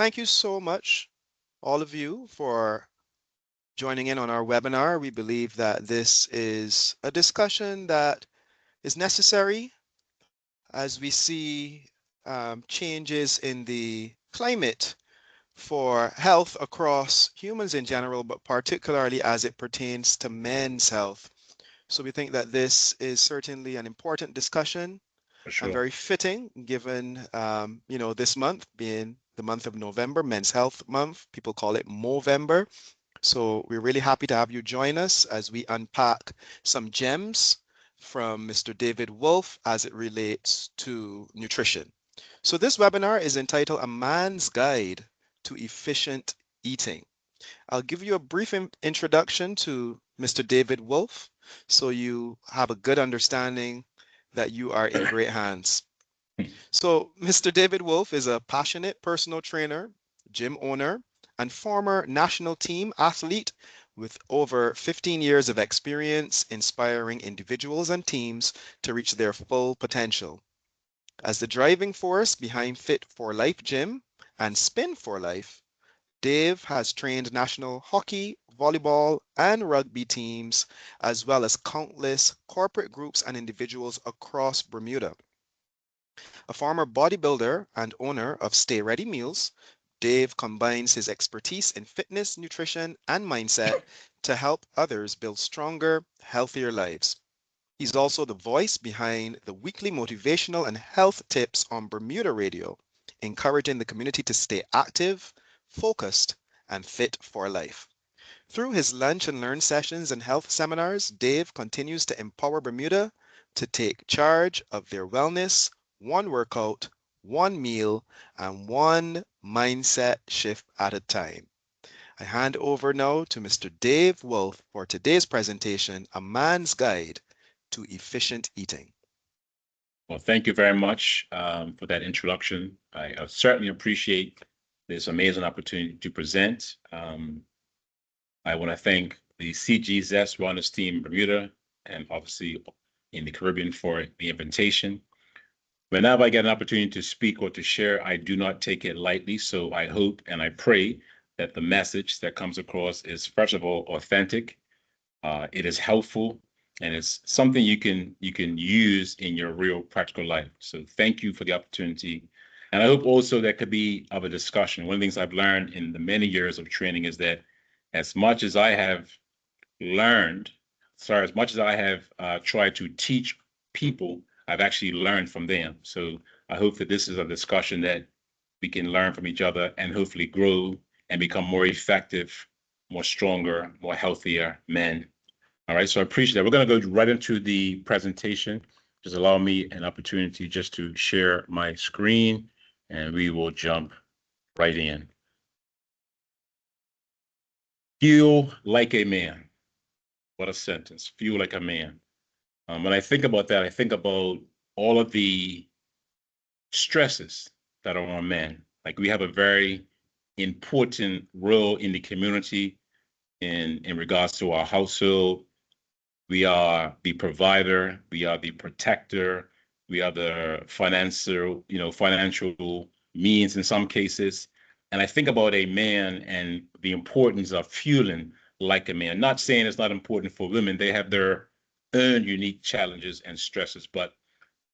Thank you so much, all of you, for joining in on our webinar. We believe that this is a discussion that is necessary as we see changes in the climate for health across humans in general, but particularly as it pertains to men's health. So we think that this is certainly an important discussion For and sure. very fitting given, this month being the month of November, Men's Health Month. People call it Movember. So we're really happy to have you join us as we unpack some gems from Mr. David Wolffe as it relates to nutrition. So this webinar is entitled A Man's Guide to Efficient Eating. I'll give you a brief introduction to Mr. David Wolffe so you have a good understanding that you are in great hands. So Mr. David Wolffe is a passionate personal trainer, gym owner, and former national team athlete with over 15 years of experience inspiring individuals and teams to reach their full potential. As the driving force behind Fit for Life Gym and Spin for Life, Dave has trained national hockey, volleyball, and rugby teams, as well as countless corporate groups and individuals across Bermuda. A former bodybuilder and owner of Stay Ready Meals, Dave combines his expertise in fitness, nutrition, and mindset to help others build stronger, healthier lives. He's also the voice behind the weekly motivational and health tips on Bermuda Radio, encouraging the community to stay active, focused, and fit for life. Through his lunch and learn sessions and health seminars, Dave continues to empower Bermuda to take charge of their wellness, one workout, one meal, and one mindset shift at a time. I hand over now to Mr. Dave Wolffe for today's presentation, A Man's Guide to Efficient Eating. Well, thank you very much for that introduction. I certainly appreciate this amazing opportunity to present. I want to thank the CGZS Wellness Team in Bermuda and obviously in the Caribbean for the invitation. Whenever I get an opportunity to speak or to share, I do not take it lightly. So I hope and I pray that the message that comes across is, first of all, authentic. It is helpful, and it's something you can use in your real practical life. So thank you for the opportunity. And I hope also that could be of a discussion. One of the things I've learned in the many years of training is that as much as I have learned, as much as I have tried to teach people, I've actually learned from them. So I hope that this is a discussion that we can learn from each other and hopefully grow and become more effective, more stronger, more healthier men. All right, so I appreciate that. We're going to go right into the presentation. Just allow me an opportunity just to share my screen, and we will jump right in. Feel like a man. What a sentence. Feel like a man. When I think about that, I think about all of the stresses that are on men. Like we have a very important role in the community in regards to our household. We are the provider, we are the protector, we are the financial means in some cases. And I think about a man and the importance of fueling like a man. Not saying it's not important for women, they have their own unique challenges and stresses. But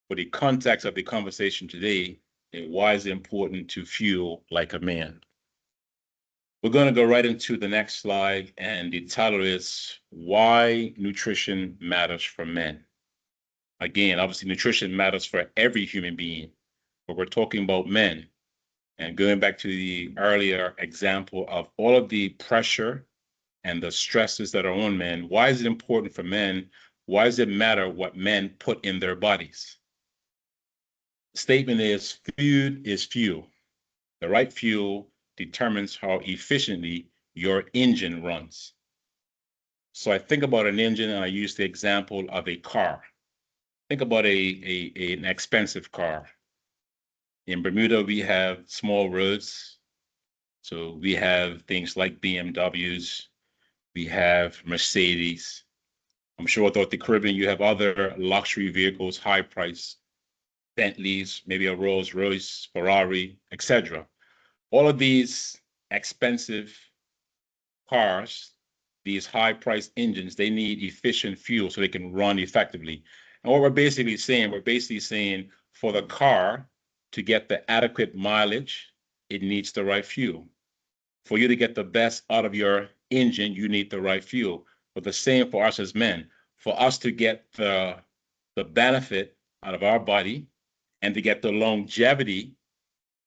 for the context of the conversation today, why is it important to fuel like a man? We're going to go right into the next slide, and the title is Why Nutrition Matters for Men. Again, obviously, nutrition matters for every human being, but we're talking about men. And going back to the earlier example of all of the pressure and the stresses that are on men, why is it important for men? Why does it matter what men put in their bodies? The statement is food is fuel. The right fuel determines how efficiently your engine runs. So I think about an engine and I use the example of a car. Think about an expensive car. In Bermuda, we have small roads. So we have things like BMWs, we have Mercedes. I'm sure throughout the Caribbean, you have other luxury vehicles, high price, Bentleys, maybe a Rolls Royce, Ferrari, etc. All of these expensive cars, these high-priced engines, they need efficient fuel so they can run effectively. And what we're basically saying for the car to get the adequate mileage, it needs the right fuel. For you to get the best out of your engine, you need the right fuel. But the same for us as men. For us to get the benefit out of our body and to get the longevity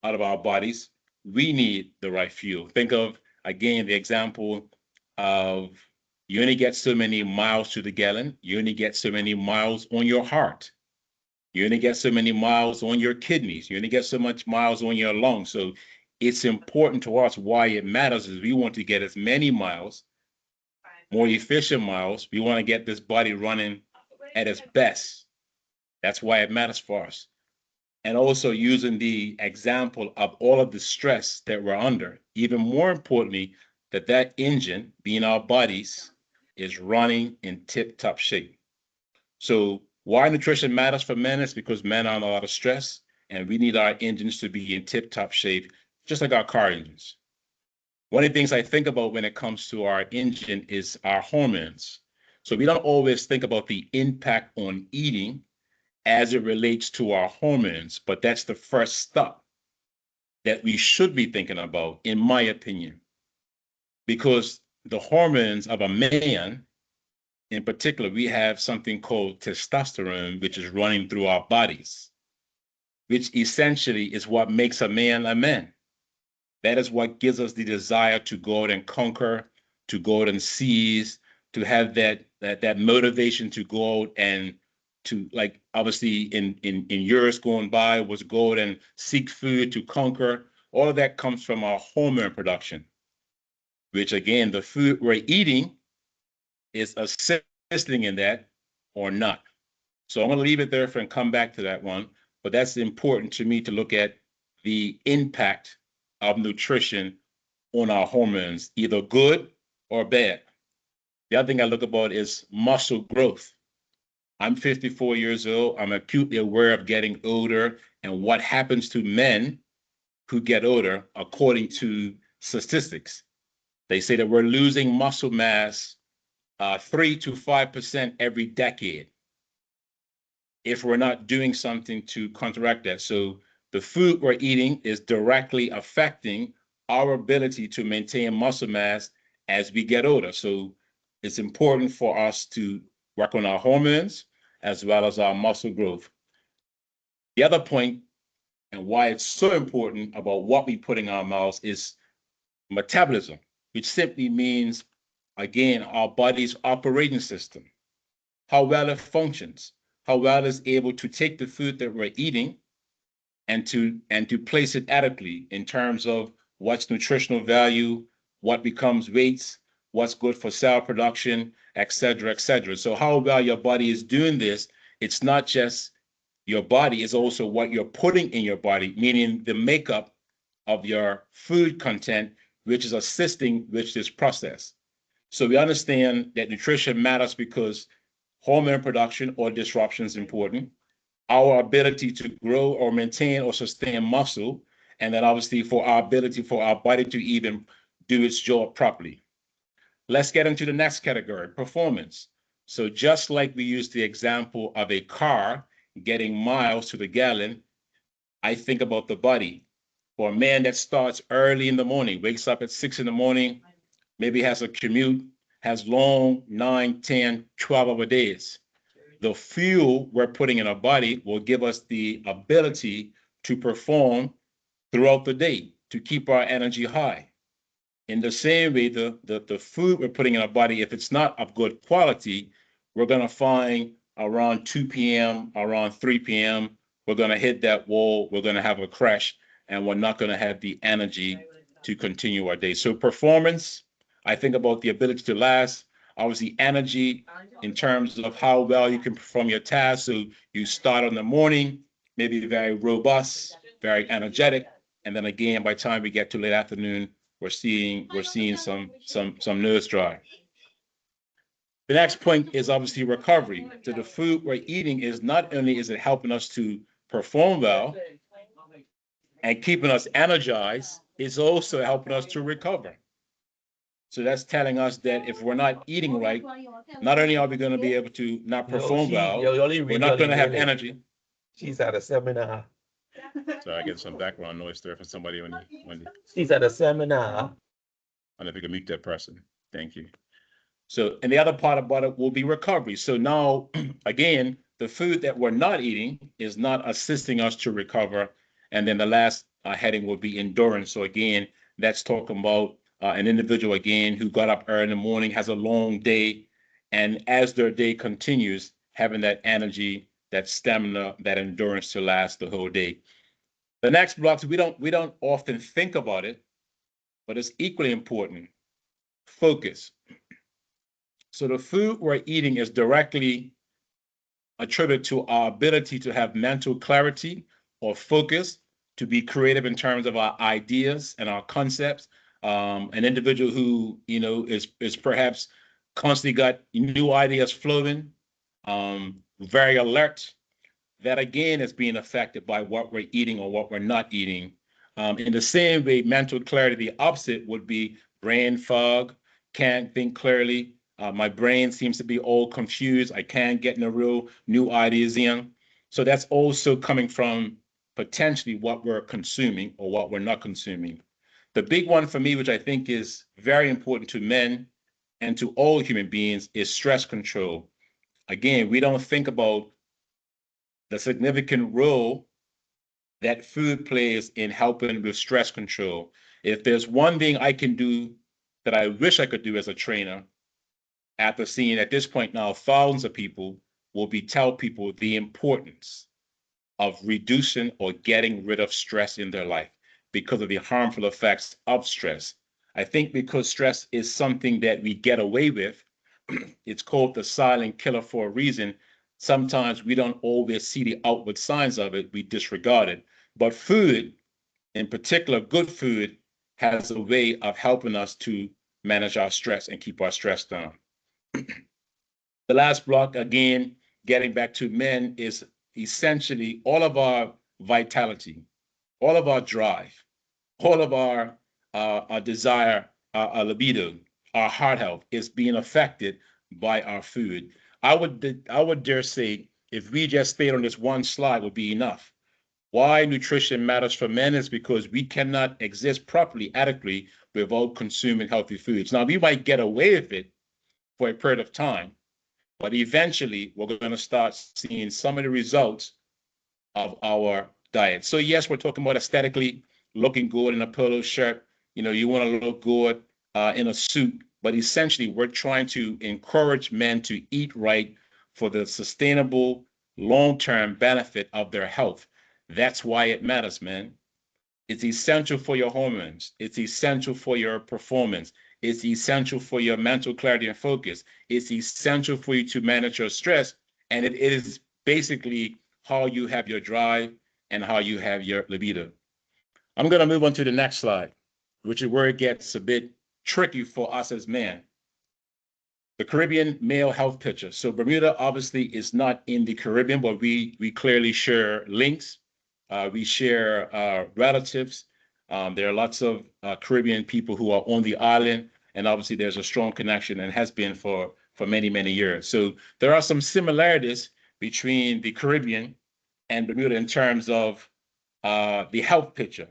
out of our bodies, we need the right fuel. Think of, again, the example of you only get so many miles to the gallon, you only get so many miles on your heart, you only get so many miles on your kidneys, you only get so much miles on your lungs. So it's important to us. Why it matters is we want to get as many miles, more efficient miles. We want to get this body running at its best. That's why it matters for us. And also using the example of all of the stress that we're under. Even more importantly, that engine, being our bodies, is running in tip-top shape. So why nutrition matters for men is because men are under a lot of stress, and we need our engines to be in tip-top shape, just like our car engines. One of the things I think about when it comes to our engine is our hormones. So we don't always think about the impact on eating as it relates to our hormones, but that's the first step that we should be thinking about, in my opinion, because the hormones of a man, in particular, we have something called testosterone, which is running through our bodies, which essentially is what makes a man a man. That is what gives us the desire to go out and conquer, to go out and seize, to have that motivation to go out and to, like, obviously in years going by was go out and seek food to conquer. All of that comes from our hormone production, which again, the food we're eating is assisting in that or not. So I'm going to leave it there and come back to that one. But that's important to me to look at the impact of nutrition on our hormones, either good or bad. The other thing I look about is muscle growth. I'm 54 years old. I'm acutely aware of getting older and what happens to men who get older, according to statistics. They say that we're losing muscle mass 3 to 5% every decade if we're not doing something to counteract that. So the food we're eating is directly affecting our ability to maintain muscle mass as we get older. So it's important for us to work on our hormones as well as our muscle growth. The other point, and why it's so important about what we put in our mouths, is metabolism, which simply means, again, our body's operating system, how well it functions, how well it's able to take the food that we're eating and to place it adequately in terms of what's nutritional value, what becomes weights, what's good for cell production, et cetera, et cetera. So how well your body is doing this, it's not just your body, it's also what you're putting in your body, meaning the makeup of your food content, which is assisting with this process. So we understand that nutrition matters because hormone production or disruption is important, our ability to grow or maintain or sustain muscle, and then obviously for our ability for our body to even do its job properly. Let's get into the next category, performance. So just like we use the example of a car getting miles to the gallon, I think about the body. For a man that starts early in the morning, wakes up at 6 in the morning, maybe has a commute, has long 9, 10, 12-hour days. The fuel we're putting in our body will give us the ability to perform throughout the day, to keep our energy high. In the same way, the food we're putting in our body, if it's not of good quality, we're going to find around 2 p.m., around 3 p.m., we're going to hit that wall, we're going to have a crash, and we're not going to have the energy to continue our day. So performance, I think about the ability to last, obviously energy in terms of how well you can perform your task. So you start in the morning, maybe very robust, very energetic, and then again, by the time we get to late afternoon, we're seeing some nerves dry. The next point is obviously recovery. So the food we're eating is not only is it helping us to perform well and keeping us energized, it's also helping us to recover. So that's telling us that if we're not eating right, not only are we going to be able to not perform well, we're not going to have energy. She's at a seminar. So I get some background noise there from somebody when She's at a seminar. I don't know if you can mute that person. Thank you. So, and the other part about it will be recovery. So now, again, the food that we're not eating is not assisting us to recover. And then the last heading will be endurance. So again, that's talking about an individual, again, who got up early in the morning, has a long day, and as their day continues, having that energy, that stamina, that endurance to last the whole day. The next blocks, we don't often think about it, but it's equally important. Focus. So the food we're eating is directly attributed to our ability to have mental clarity or focus, to be creative in terms of our ideas and our concepts. An individual who, is perhaps constantly got new ideas flowing, very alert, that again is being affected by what we're eating or what we're not eating. In the same way, mental clarity, the opposite would be brain fog, can't think clearly. My brain seems to be all confused. I can't get no real new ideas in. So that's also coming from potentially what we're consuming or what we're not consuming. The big one for me, which I think is very important to men and to all human beings, is stress control. Again, we don't think about the significant role that food plays in helping with stress control. If there's one thing I can do that I wish I could do as a trainer, after seeing at this point now thousands of people, will be tell people the importance of reducing or getting rid of stress in their life because of the harmful effects of stress. I think because stress is something that we get away with, it's called the silent killer for a reason. Sometimes we don't always see the outward signs of it, we disregard it. But food, in particular, good food, has a way of helping us to manage our stress and keep our stress down. The last block, again, getting back to men, is essentially all of our vitality, all of our drive, all of our desire, our libido, our heart health is being affected by our food. I would dare say, if we just stayed on this one slide, would be enough. Why nutrition matters for men is because we cannot exist properly, adequately, without consuming healthy foods. Now, we might get away with it for a period of time, but eventually we're going to start seeing some of the results of our diet. So yes, we're talking about aesthetically looking good in a polo shirt. You want to look good in a suit, but essentially we're trying to encourage men to eat right for the sustainable long-term benefit of their health. That's why it matters, man. It's essential for your hormones. It's essential for your performance. It's essential for your mental clarity and focus. It's essential for you to manage your stress. And it is basically how you have your drive and how you have your libido. I'm going to move on to the next slide, which is where it gets a bit tricky for us as men. The Caribbean male health picture. So Bermuda obviously is not in the Caribbean, but we clearly share links. We share relatives. There are lots of Caribbean people who are on the island, and obviously there's a strong connection and has been for many, many years. So there are some similarities between the Caribbean and Bermuda in terms of the health picture.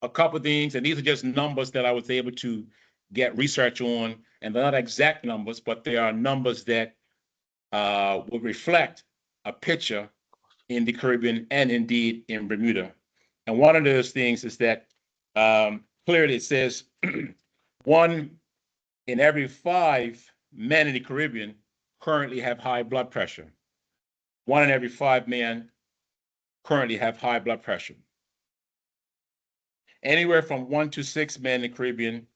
A couple of things, and these are just numbers that I was able to get research on, and they're not exact numbers, but they are numbers that will reflect a picture in the Caribbean and indeed in Bermuda. And one of those things is that clearly it says 1 in every 5 men in the Caribbean currently have high blood pressure. 1 in every 5 men currently have high blood pressure. Anywhere from 1 to 6 men in the Caribbean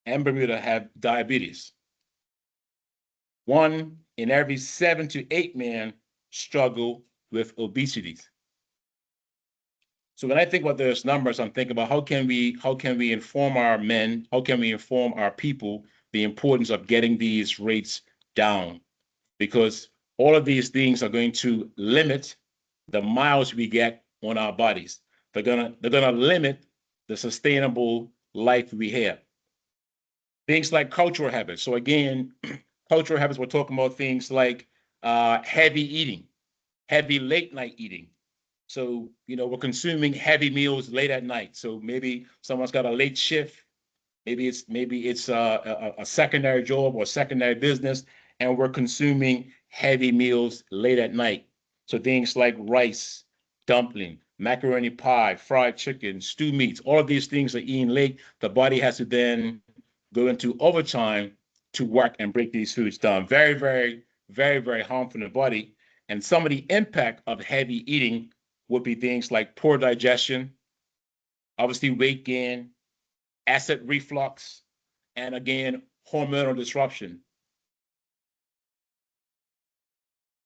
and Bermuda have diabetes. 1 in every 7 to 8 men struggle with obesity. So when I think about those numbers, I'm thinking about how can we inform our men, how can we inform our people the importance of getting these rates down? Because all of these things are going to limit the miles we get on our bodies. They're gonna limit the sustainable life we have. Things like cultural habits. So again, cultural habits, we're talking about things like heavy eating, heavy late night eating. So, we're consuming heavy meals late at night. So maybe someone's got a late shift. Maybe it's a secondary job or secondary business, and we're consuming heavy meals late at night. So things like rice, dumpling, macaroni pie, fried chicken, stew meats, all of these things are eaten late. The body has to then go into overtime to work and break these foods down. Very, very, very, very harmful to the body. And some of the impact of heavy eating would be things like poor digestion, obviously weight gain, acid reflux, and again, hormonal disruption.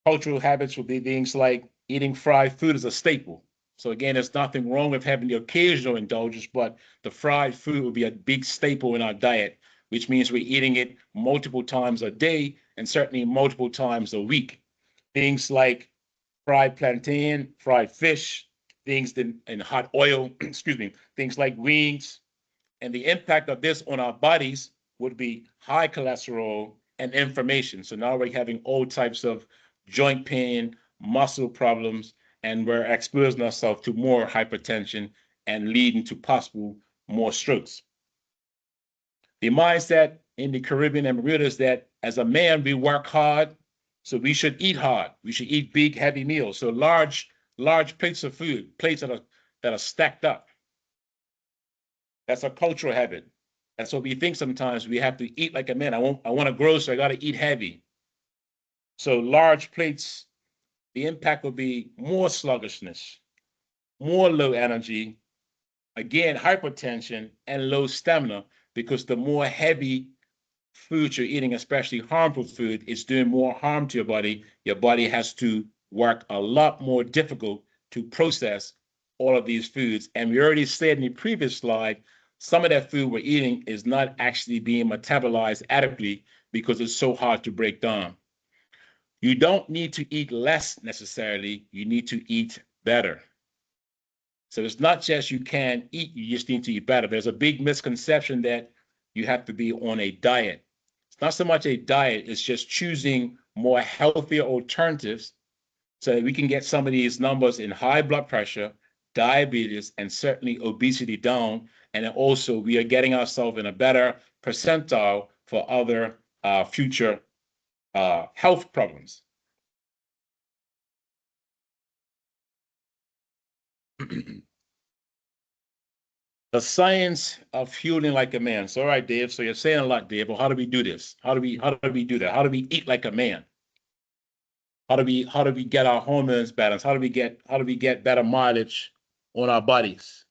Cultural habits would be things like eating fried food as a staple. So again, there's nothing wrong with having the occasional indulgence, but the fried food would be a big staple in our diet, which means we're eating it multiple times a day and certainly multiple times a week. Things like fried plantain, fried fish, things in hot oil, excuse me, things like wings. And the impact of this on our bodies would be high cholesterol and inflammation. So now we're having all types of joint pain, muscle problems, and we're exposing ourselves to more hypertension and leading to possible more strokes. The mindset in the Caribbean and Bermuda is that as a man, we work hard, so we should eat hard. We should eat big, heavy meals. So large plates of food, plates that are stacked up. That's a cultural habit. That's what we think sometimes. We have to eat like a man. I want to grow, so I got to eat heavy. So large plates, the impact will be more sluggishness, more low energy, again, hypertension and low stamina, because the more heavy food you're eating, especially harmful food, is doing more harm to your body. Your body has to work a lot more difficult to process all of these foods. And we already said in the previous slide, some of that food we're eating is not actually being metabolized adequately because it's so hard to break down. You don't need to eat less necessarily, you need to eat better. So it's not just you can eat, you just need to eat better. There's a big misconception that you have to be on a diet. It's not so much a diet, it's just choosing more healthier alternatives so that we can get some of these numbers in high blood pressure, diabetes, and certainly obesity down. And then also we are getting ourselves in a better percentile for other future health problems. The science of fueling like a man. So, all right, Dave. So you're saying a lot, Dave. Well, how do we do this? How do we do that? How do we eat like a man? How do we get our hormones balanced? How do we get better mileage on our bodies?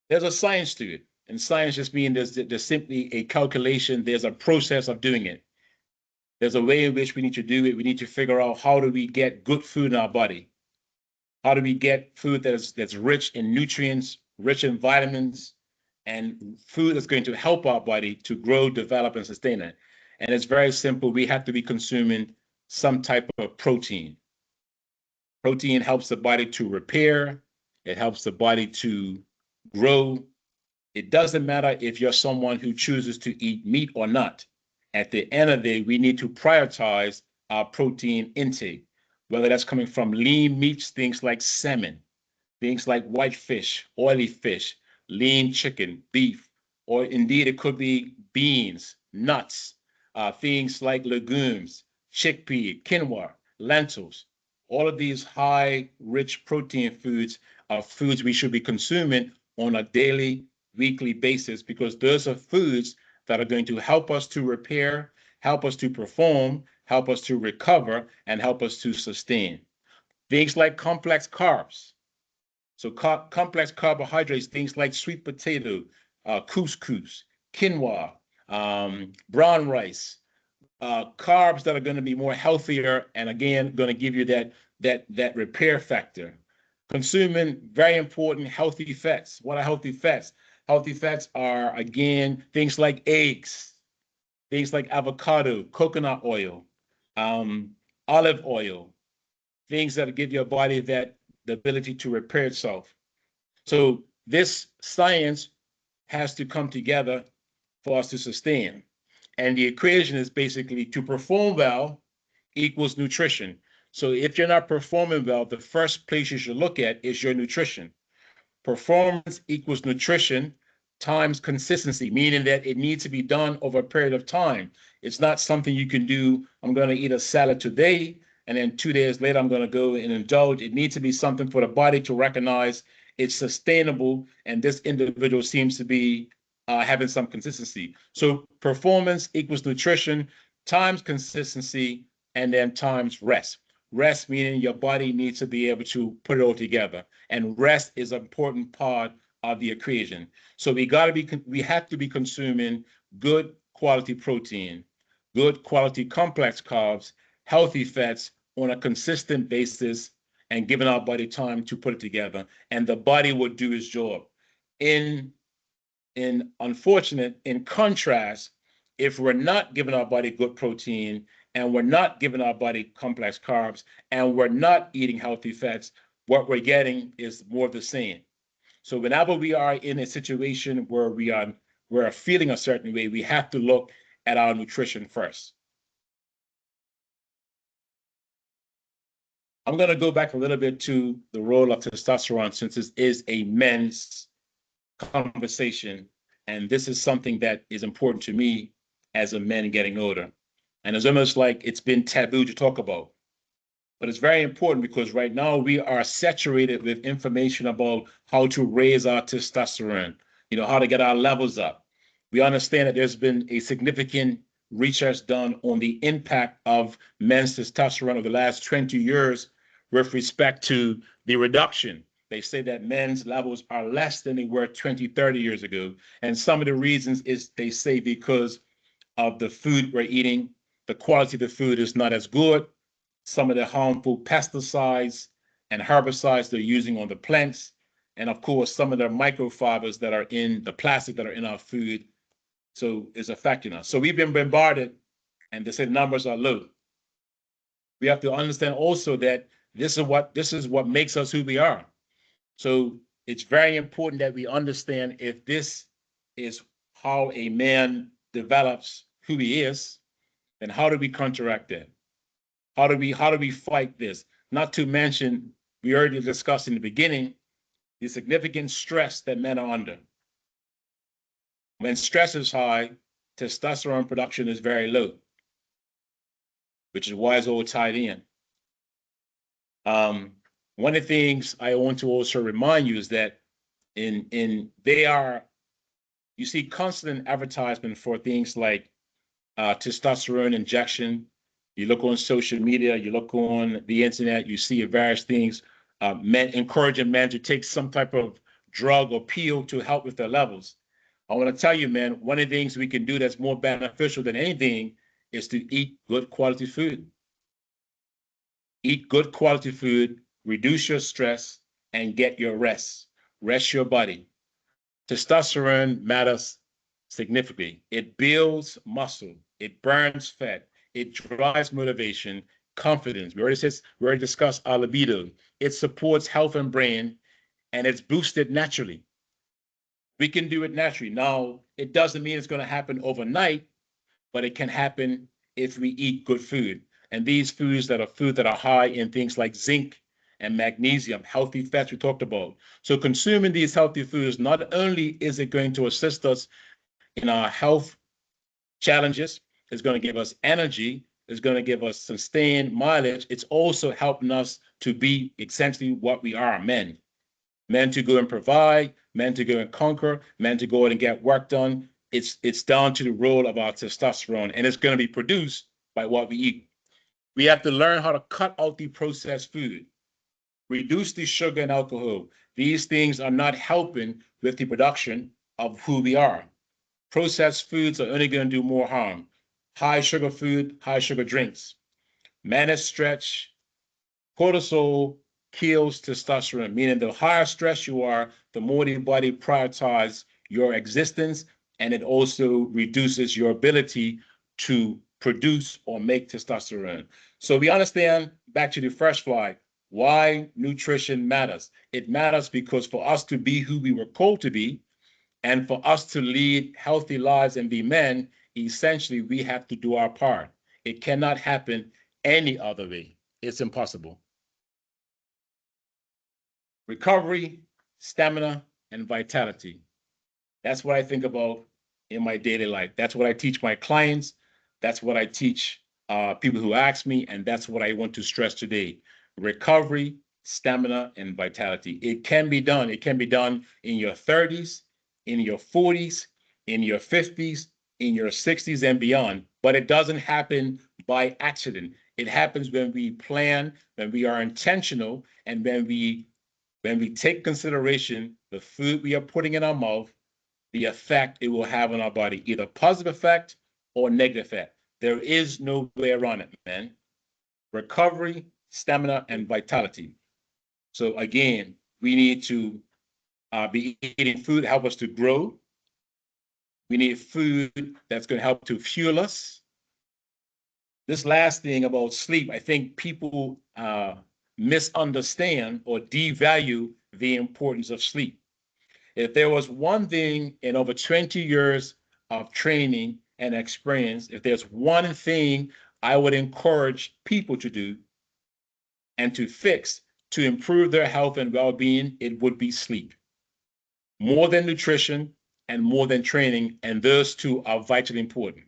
There's a science to it, and science just means there's simply a calculation. There's a process of doing it. There's a way in which we need to do it. We need to figure out how do we get good food in our body. How do we get food that's rich in nutrients, rich in vitamins, and food that's going to help our body to grow, develop, and sustain it? And it's very simple. We have to be consuming some type of protein. Protein helps the body to repair. It helps the body to grow. It doesn't matter if you're someone who chooses to eat meat or not. At the end of the day, we need to prioritize our protein intake, whether that's coming from lean meats, things like salmon, things like white fish, oily fish, lean chicken, beef, or indeed it could be beans, nuts, things like legumes, chickpea, quinoa, lentils. All of these high, rich protein foods are foods we should be consuming on a daily, weekly basis, because those are foods that are going to help us to repair, help us to perform, help us to recover, and help us to sustain. Things like complex carbs. So complex carbohydrates, things like sweet potato, couscous, quinoa, brown rice, carbs that are going to be more healthier and again going to give you that repair factor. Consuming very important healthy fats. What are healthy fats? Healthy fats are again things like eggs, things like avocado, coconut oil, olive oil, things that give your body the ability to repair itself. So this science has to come together for us to sustain. And the equation is basically to perform well equals nutrition. So if you're not performing well, the first place you should look at is your nutrition. Performance equals nutrition times consistency, meaning that it needs to be done over a period of time. It's not something you can do, I'm going to eat a salad today, and then 2 days later, I'm going to go and indulge. It needs to be something for the body to recognize it's sustainable, and this individual seems to be having some consistency. So performance equals nutrition times consistency, and then times rest. Rest meaning your body needs to be able to put it all together, and rest is an important part of the equation. So we have to be consuming good quality protein, good quality complex carbs, healthy fats on a consistent basis, and giving our body time to put it together, and the body will do its job. In contrast, if we're not giving our body good protein, and we're not giving our body complex carbs, and we're not eating healthy fats, what we're getting is more of the same. So whenever we are in a situation where we're feeling a certain way, we have to look at our nutrition first. I'm going to go back a little bit to the role of testosterone, since this is a men's conversation, and this is something that is important to me as a man getting older. And it's almost like it's been taboo to talk about. But it's very important because right now we are saturated with information about how to raise our testosterone, how to get our levels up. We understand that there's been a significant research done on the impact of men's testosterone over the last 20 years with respect to the reduction. They say that men's levels are less than they were 20, 30 years ago. And some of the reasons is they say because of the food we're eating, the quality of the food is not as good. Some of the harmful pesticides and herbicides they're using on the plants, and of course, some of the microfibers that are in the plastic that are in our food, so is affecting us. So we've been bombarded, and they say numbers are low. We have to understand also that this is what makes us who we are. So it's very important that we understand if this is how a man develops who he is, then how do we counteract that? How do we fight this? Not to mention, we already discussed in the beginning, the significant stress that men are under. When stress is high, testosterone production is very low, which is why it's all tied in. One of the things I want to also remind you is that you see constant advertisement for things like testosterone injection. You look on social media, you look on the internet, you see various things, men encouraging men to take some type of drug or pill to help with their levels. I want to tell you, man, one of the things we can do that's more beneficial than anything is to eat good quality food. Eat good quality food, reduce your stress, and get your rest. Rest your body. Testosterone matters significantly. It builds muscle, it burns fat, it drives motivation, confidence. We already discussed our libido. It supports health and brain, and it's boosted naturally. We can do it naturally. Now, it doesn't mean it's going to happen overnight, but it can happen if we eat good food. And these foods that are high in things like zinc and magnesium, healthy fats we talked about. So consuming these healthy foods, not only is it going to assist us in our health challenges, it's going to give us energy, it's going to give us sustained mileage. It's also helping us to be essentially what we are, men. Men to go and provide, men to go and conquer, men to go out and get work done. It's down to the role of our testosterone, and it's going to be produced by what we eat. We have to learn how to cut out the processed food, reduce the sugar and alcohol. These things are not helping with the production of who we are. Processed foods are only going to do more harm. High sugar food, high sugar drinks. Managed stretch, cortisol kills testosterone, meaning the higher stress you are, the more the body prioritizes your existence, and it also reduces your ability to produce or make testosterone. So we understand, back to the first slide, Why nutrition matters. It matters because for us to be who we were called to be, and for us to lead healthy lives and be men, essentially we have to do our part. It cannot happen any other way. It's impossible. Recovery, stamina, and vitality. That's what I think about in my daily life. That's what I teach my clients. That's what I teach people who ask me, and that's what I want to stress today. Recovery, stamina, and vitality. It can be done. It can be done in your 30s, in your 40s, in your 50s, in your 60s, and beyond. But it doesn't happen by accident. It happens when we plan, when we are intentional, and when we take consideration the food we are putting in our mouth, the effect it will have on our body, either positive effect or negative effect. There is no way around it, man. Recovery, stamina, and vitality. So again, we need to be eating food help us to grow. We need food that's going to help to fuel us. This last thing about sleep, I think people misunderstand or devalue the importance of sleep. If there was one thing in over 20 years of training and experience, if there's one thing I would encourage people to do and to fix to improve their health and well-being, it would be sleep. More than nutrition and more than training, and those two are vitally important.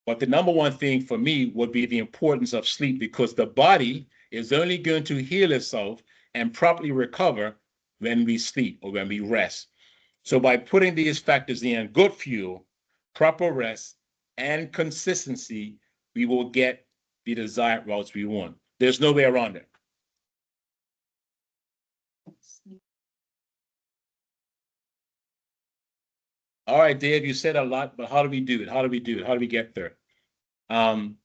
But the number one thing for me would be the importance of sleep, because the body is only going to heal itself and properly recover when we sleep or when we rest. So by putting these factors in, good fuel, proper rest, and consistency, we will get the desired results we want. There's no way around it. All right, Dave, you said a lot, but how do we do it? How do we do it? How do we get there? Um,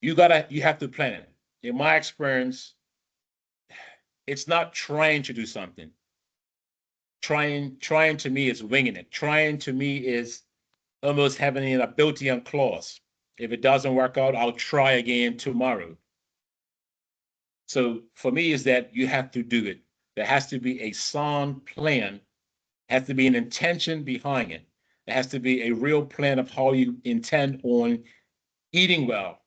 you have to plan it. In my experience, it's not trying to do something. Trying to me is winging it. Trying to me is almost having an ability on clause. If it doesn't work out, I'll try again tomorrow. So for me is that you have to do it. There has to be a sound plan, has to be an intention behind it. There has to be a real plan of how you intend on eating well.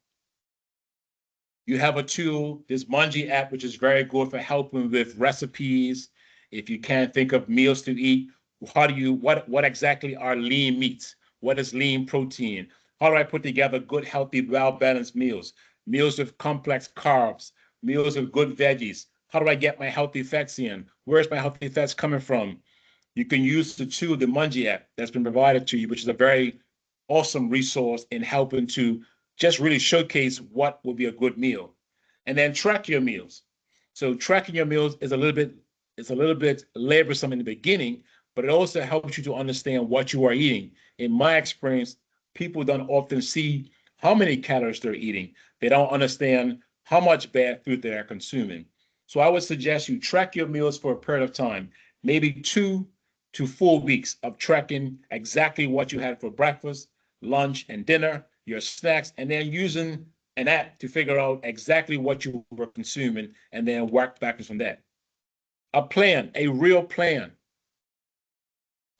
You have a tool, this Mungie app, which is very good for helping with recipes. If you can't think of meals to eat, what exactly are lean meats? What is lean protein? How do I put together good, healthy, well-balanced meals? Meals with complex carbs, meals with good veggies. How do I get my healthy fats in? Where's my healthy fats coming from? You can use the tool, the Mungie app that's been provided to you, which is a very awesome resource in helping to just really showcase what would be a good meal. And then track your meals. So tracking your meals is a little bit laborsome in the beginning, but it also helps you to understand what you are eating. In my experience, people don't often see how many calories they're eating. They don't understand how much bad food they are consuming. So I would suggest you track your meals for a period of time, maybe 2 to 4 weeks of tracking exactly what you had for breakfast, lunch, and dinner, your snacks, and then using an app to figure out exactly what you were consuming and then work backwards from that. A plan, a real plan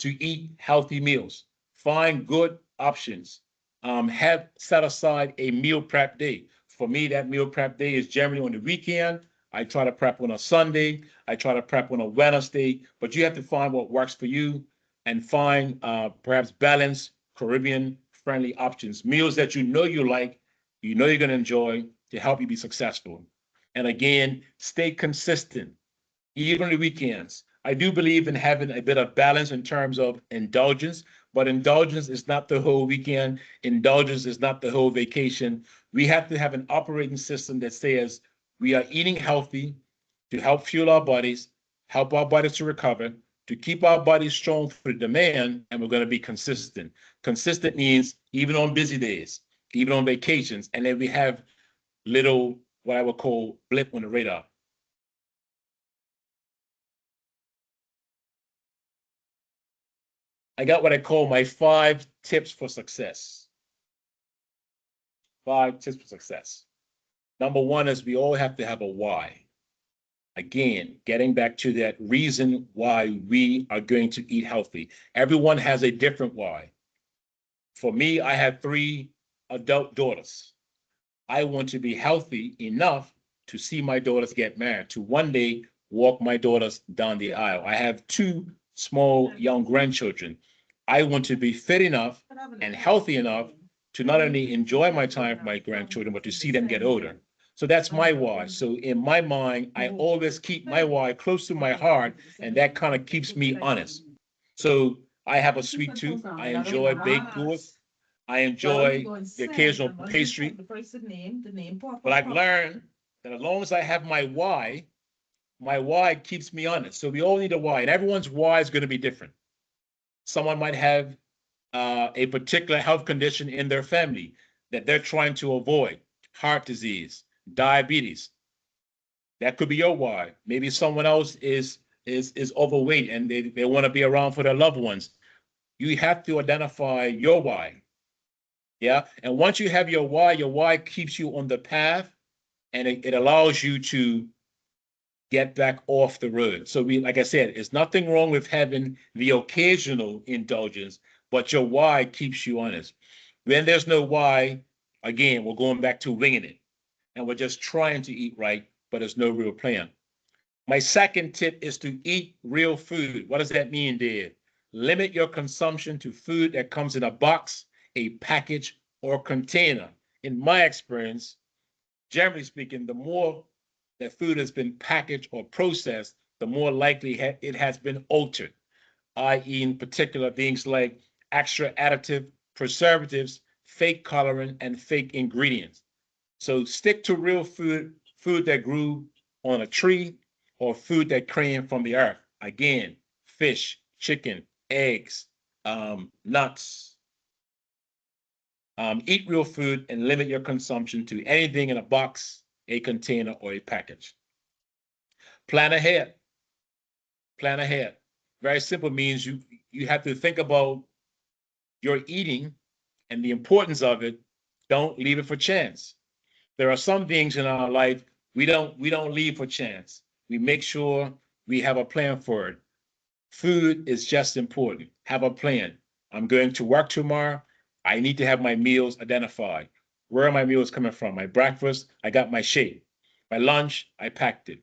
to eat healthy meals. Find good options. Have set aside a meal prep day. For me, that meal prep day is generally on the weekend. I try to prep on a Sunday. I try to prep on a Wednesday. But you have to find what works for you and find perhaps balanced Caribbean friendly options. Meals that you know you like, you know you're going to enjoy to help you be successful. And again, stay consistent even on the weekends. I do believe in having a bit of balance in terms of indulgence, but indulgence is not the whole weekend. Indulgence is not the whole vacation. We have to have an operating system that says we are eating healthy to help fuel our bodies, help our bodies to recover, to keep our bodies strong for the demand, and we're going to be consistent. Consistent means even on busy days, even on vacations, and then we have little, what I would call blip on the radar. I got what I call my 5 tips for success. 5 tips for success. Number one is we all have to have a why. Again, getting back to that reason why we are going to eat healthy. Everyone has a different why. For me, I have 3 adult daughters. I want to be healthy enough to see my daughters get married, to one day walk my daughters down the aisle. I have 2 small young grandchildren. I want to be fit enough and healthy enough to not only enjoy my time with my grandchildren, but to see them get older. So that's my why. So in my mind, I always keep my why close to my heart, and that kind of keeps me honest. So I have a sweet tooth. I enjoy baked goods. I enjoy the occasional pastry. But I've learned that as long as I have my why keeps me honest. So we all need a why, and everyone's why is going to be different. Someone might have a particular health condition in their family that they're trying to avoid, heart disease, diabetes. That could be your why. Maybe someone else is overweight and they want to be around for their loved ones. You have to identify your why. Yeah. And once you have your why keeps you on the path, and it allows you to get back off the road. So we, like I said, there's nothing wrong with having the occasional indulgence, but your why keeps you honest. When there's no why, again, we're going back to winging it, and we're just trying to eat right, but there's no real plan. My second tip is to eat real food. What does that mean, Dave? Limit your consumption to food that comes in a box, a package, or container. In my experience, generally speaking, the more that food has been packaged or processed, the more likely it has been altered, i.e., in particular, things like extra additive, preservatives, fake coloring, and fake ingredients. So stick to real food, food that grew on a tree or food that came from the earth. Again, fish, chicken, eggs, nuts. Eat real food and limit your consumption to anything in a box, a container, or a package. Plan ahead. Plan ahead. Very simple means you have to think about your eating and the importance of it. Don't leave it for chance. There are some things in our life we don't leave for chance. We make sure we have a plan for it. Food is just important. Have a plan. I'm going to work tomorrow. I need to have my meals identified. Where are my meals coming from? My breakfast, I got my shake. My lunch, I packed it.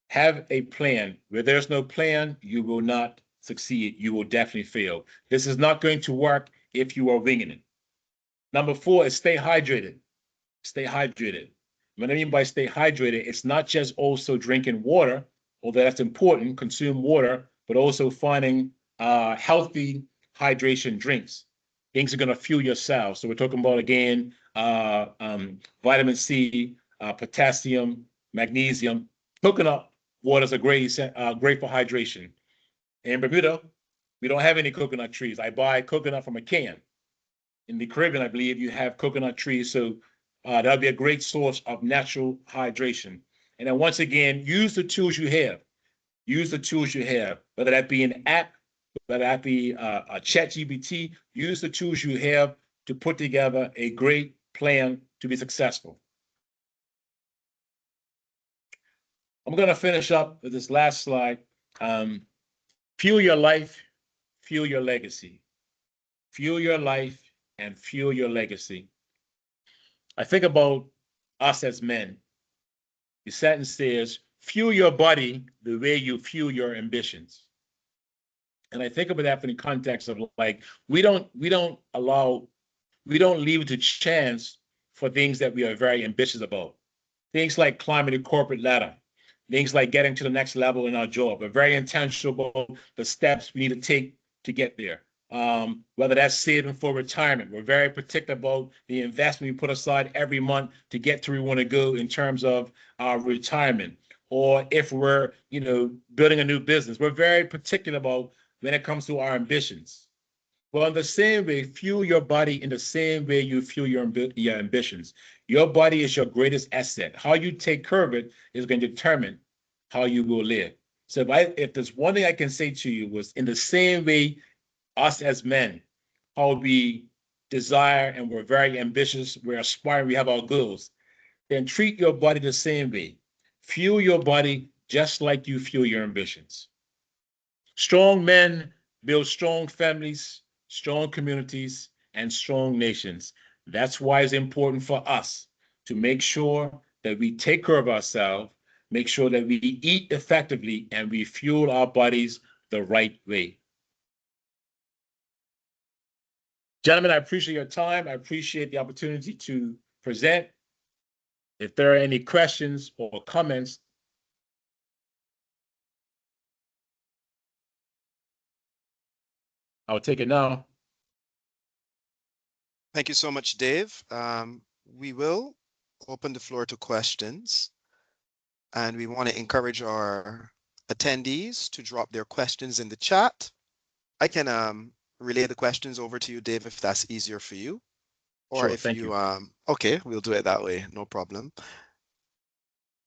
Have a plan. Where there's no plan, you will not succeed. You will definitely fail. This is not going to work if you are winging it. Number 4 is stay hydrated. Stay hydrated. What I mean by stay hydrated, it's not just also drinking water, although that's important, consume water, but also finding healthy hydration drinks. Things are going to fuel your cells. So we're talking about, again, vitamin C, potassium, magnesium. Coconut waters are great for hydration. In Bermuda, we don't have any coconut trees. I buy coconut from a can. In the Caribbean, I believe you have coconut trees. So that'll be a great source of natural hydration. And then once again, use the tools you have. Use the tools you have, whether that be an app, whether that be a chat GPT, use the tools you have to put together a great plan to be successful. I'm going to finish up with this last slide. Fuel your life, fuel your legacy. Fuel your life and fuel your legacy. I think about us as men. The sentence says, fuel your body the way you fuel your ambitions. And I think about that from the context of, like, we don't leave it to chance for things that we are very ambitious about. Things like climbing the corporate ladder, things like getting to the next level in our job. We're very intentional about the steps we need to take to get there. Whether that's saving for retirement, we're very particular about the investment we put aside every month to get to where we want to go in terms of our retirement. Or if we're, building a new business, we're very particular about when it comes to our ambitions. Well, in the same way, fuel your body in the same way you fuel your ambitions. Your body is your greatest asset. How you take care of it is going to determine how you will live. So if there's one thing I can say to you, was in the same way, us as men, how we desire and we're very ambitious, we're aspiring, we have our goals. then treat your body the same way. Fuel your body just like you fuel your ambitions. Strong men build strong families, strong communities, and strong nations. That's why it's important for us to make sure that we take care of ourselves, make sure that we eat effectively, and we fuel our bodies the right way. Gentlemen, I appreciate your time. I appreciate the opportunity to present. If there are any questions or comments, I'll take it now. Thank you so much, Dave. We will open the floor to questions, and we want to encourage our attendees to drop their questions in the chat. I can relay the questions over to you, Dave, if that's easier for you. Or Sure, if thank you, you. okay, we'll do it that way, no problem.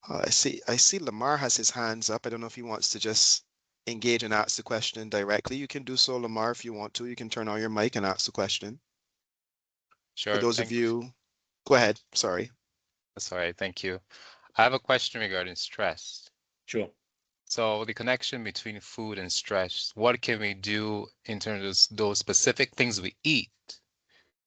I see Lamar has his hands up. I don't know if he wants to just engage and ask the question directly. You can do so, Lamar, if you want to. You can turn on your mic and ask the question. For Sure, those of you, go ahead, sorry. that's all right, thank you. I have a question regarding stress. Sure. So the connection between food and stress, what can we do in terms of those specific things we eat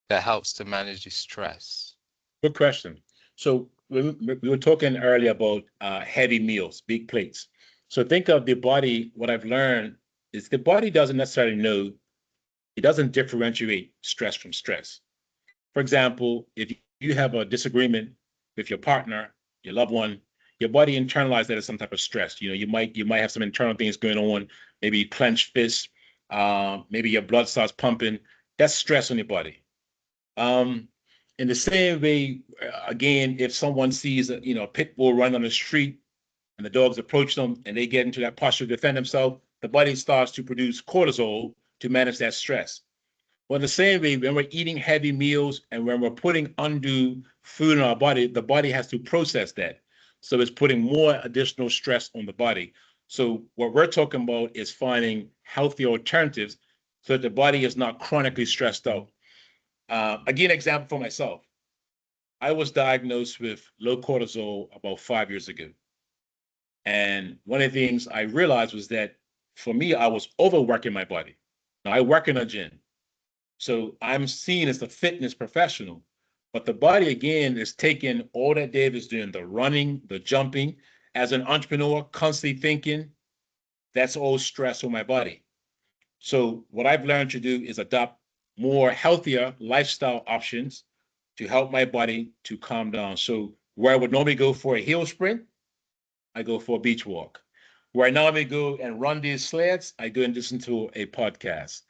that helps to manage the stress? Good question. So we were talking earlier about heavy meals, big plates. So think of the body. What I've learned is the body doesn't necessarily know, it doesn't differentiate stress from stress. For example, if you have a disagreement with your partner, your loved one, your body internalizes that as some type of stress. You might have some internal things going on, maybe clenched fists, maybe your blood starts pumping. That's stress on your body. In the same way, again, if someone sees a pit bull run on the street and the dogs approach them and they get into that posture to defend themselves, the body starts to produce cortisol to manage that stress. Well, in the same way, when we're eating heavy meals and when we're putting undue food in our body, the body has to process that. So it's putting more additional stress on the body. So what we're talking about is finding healthy alternatives so that the body is not chronically stressed out. Again, example for myself. I was diagnosed with low cortisol about 5 years ago. And one of the things I realized was that for me, I was overworking my body. Now, I work in a gym. So I'm seen as a fitness professional. But the body, again, is taking all that Dave is doing, the running, the jumping. As an entrepreneur, constantly thinking, that's all stress on my body. So what I've learned to do is adopt more healthier lifestyle options to help my body to calm down. So where I would normally go for a hill sprint, I go for a beach walk. Where I normally go and run these sleds, I go and listen to a podcast.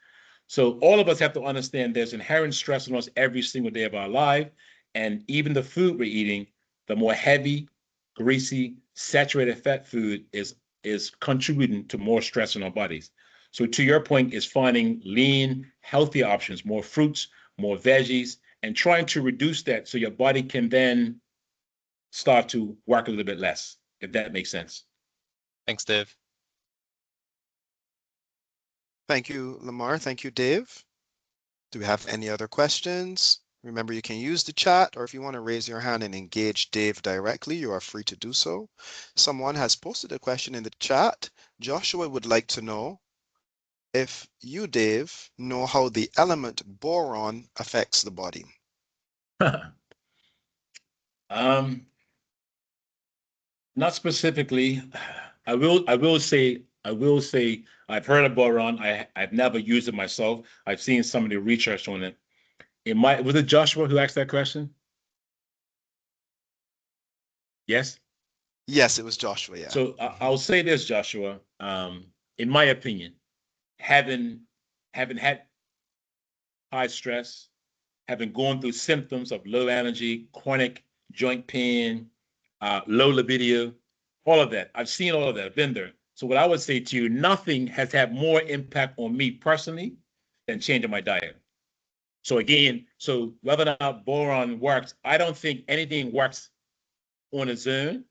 So all of us have to understand there's inherent stress on us every single day of our life. And even the food we're eating, the more heavy, greasy, saturated fat food is contributing to more stress in our bodies. So to your point is finding lean, healthy options, more fruits, more veggies, and trying to reduce that so your body can then start to work a little bit less, if that makes sense. Thanks, Dave. Thank you, Lamar. Thank you, Dave. Do we have any other questions? Remember, you can use the chat, or if you want to raise your hand and engage Dave directly, you are free to do so. Someone has posted a question in the chat. Joshua would like to know if you, Dave, know how the element boron affects the body. Not specifically. I will say I've heard of boron. I've never used it myself. I've seen some of the research on it. Was it Joshua who asked that question? Yes. Yes, it was Joshua, yeah. So I'll say this, Joshua. In my opinion, having had high stress, having gone through symptoms of low energy, chronic joint pain, low libido, all of that. I've seen all of that. I've been there. So what I would say to you, nothing has had more impact on me personally than changing my diet. So again, so whether or not boron works, I don't think anything works on its own.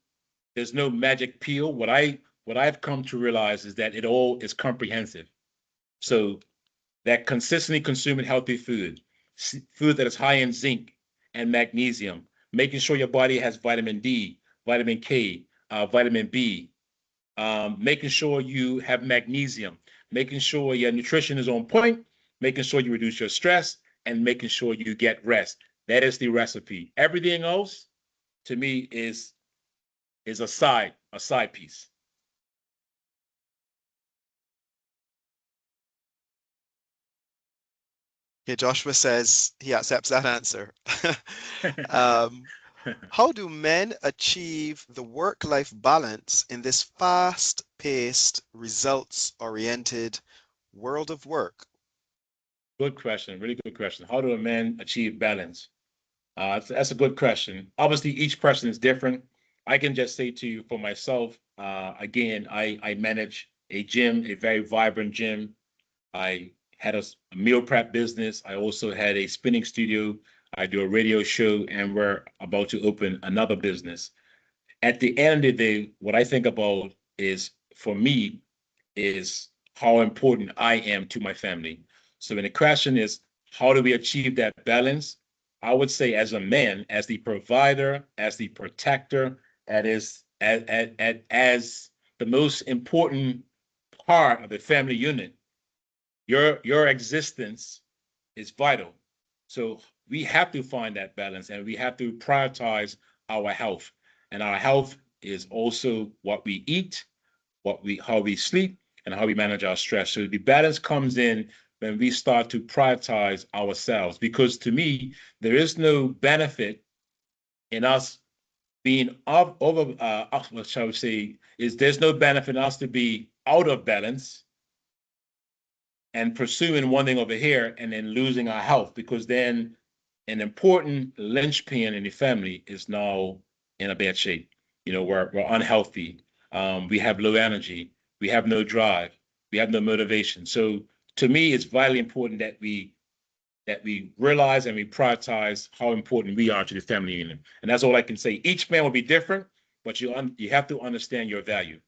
There's no magic pill. What I've come to realize is that it all is comprehensive. So that consistently consuming healthy food that is high in zinc and magnesium, making sure your body has vitamin D, vitamin K, vitamin B, making sure you have magnesium, making sure your nutrition is on point, making sure you reduce your stress, and making sure you get rest. That is the recipe. Everything else, to me, is a side piece. Okay, Joshua says he accepts that answer. um, how do men achieve the work-life balance in this fast-paced, results-oriented world of work? Good question. Really good question. How do a man achieve balance? That's a good question. Obviously, each person is different. I can just say to you for myself, again, I manage a gym, a very vibrant gym. I had a meal prep business. I also had a spinning studio. I do a radio show, and we're about to open another business. At the end of the day, what I think about is, for me, is how important I am to my family. So when the question is, how do we achieve that balance? I would say as a man, as the provider, as the protector, as the most important part of the family unit, your existence is vital. So we have to find that balance and we have to prioritize our health. And our health is also what we eat, how we sleep, and how we manage our stress. So the balance comes in when we start to prioritize ourselves. Because to me, there is no benefit in us being what shall we say, is there's no benefit in us to be out of balance and pursuing one thing over here and then losing our health, because then an important linchpin in the family is now in a bad shape. We're unhealthy. We have low energy. We have no drive. We have no motivation. So to me, it's vitally important that we realize and we prioritize how important we are to the family unit. And that's all I can say. Each man will be different, but you have to understand your value.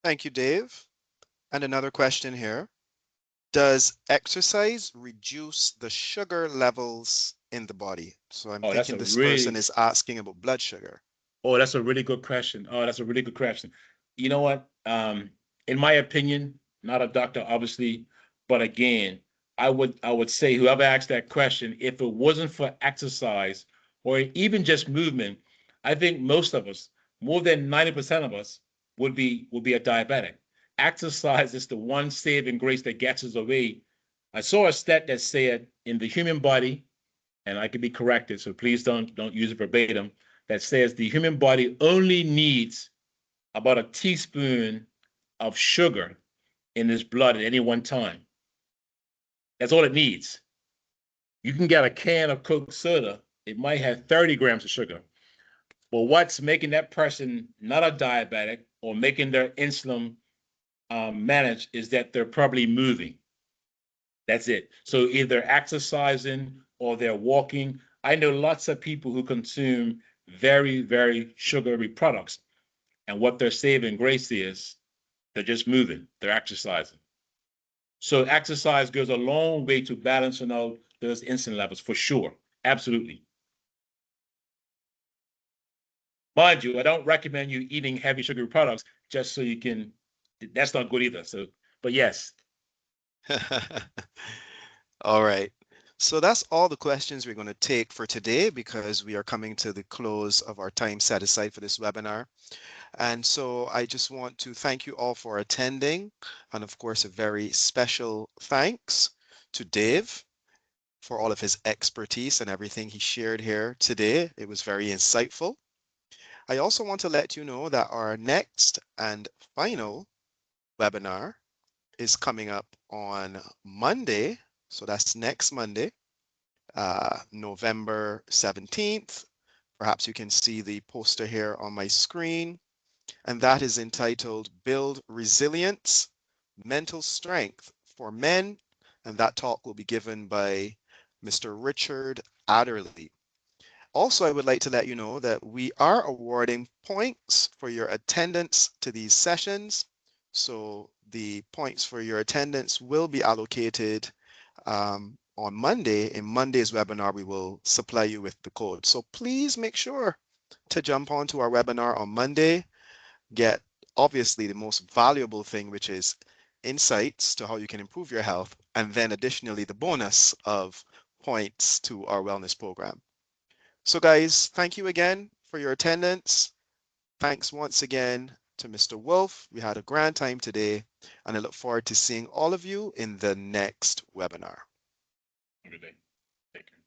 Thank you, Dave. And another question here. Does exercise reduce the sugar levels in the body? So I'm Oh, that's thinking a this person really is asking about blood sugar. Oh, that's a really good question. Oh, that's a really good question. You know what? In my opinion, not a doctor, obviously, but again, I would say whoever asked that question, if it wasn't for exercise or even just movement, I think most of us, more than 90% of us, would be a diabetic. Exercise is the one saving grace that gets us away. I saw a stat that said in the human body, and I could be corrected, so please don't use it verbatim, that says the human body only needs about a teaspoon of sugar in its blood at any one time. That's all it needs. You can get a can of Coke soda, it might have 30 grams of sugar. But what's making that person not a diabetic or making their insulin manage is that they're probably moving. That's it. So either exercising or they're walking. I know lots of people who consume very, very sugary products. And what their saving grace is, they're just moving, they're exercising. So exercise goes a long way to balancing out those insulin levels for sure. Absolutely. Mind you, I don't recommend you eating heavy sugary products just so you can, that's not good either. So, but yes. All right. So that's all the questions we're going to take for today because we are coming to the close of our time set aside for this webinar. And so I just want to thank you all for attending. And of course, a very special thanks to Dave for all of his expertise and everything he shared here today. It was very insightful. I also want to let you know that our next and final webinar is coming up on Monday. So that's next Monday, November 17th. Perhaps you can see the poster here on my screen. And that is entitled Build Resilience, Mental Strength for Men. And that talk will be given by Mr. Richard Adderley. Also, I would like to let you know that we are awarding points for your attendance to these sessions. So the points for your attendance will be allocated on Monday, in Monday's webinar, we will supply you with the code. So please make sure to jump onto our webinar on Monday, get obviously the most valuable thing, which is insights to how you can improve your health, and then additionally the bonus of points to our wellness program. So guys, thank you again for your attendance. Thanks once again to Mr. Wolffe. We had a grand time today, and I look forward to seing all of you in the next webinar. Have a good day. Take care.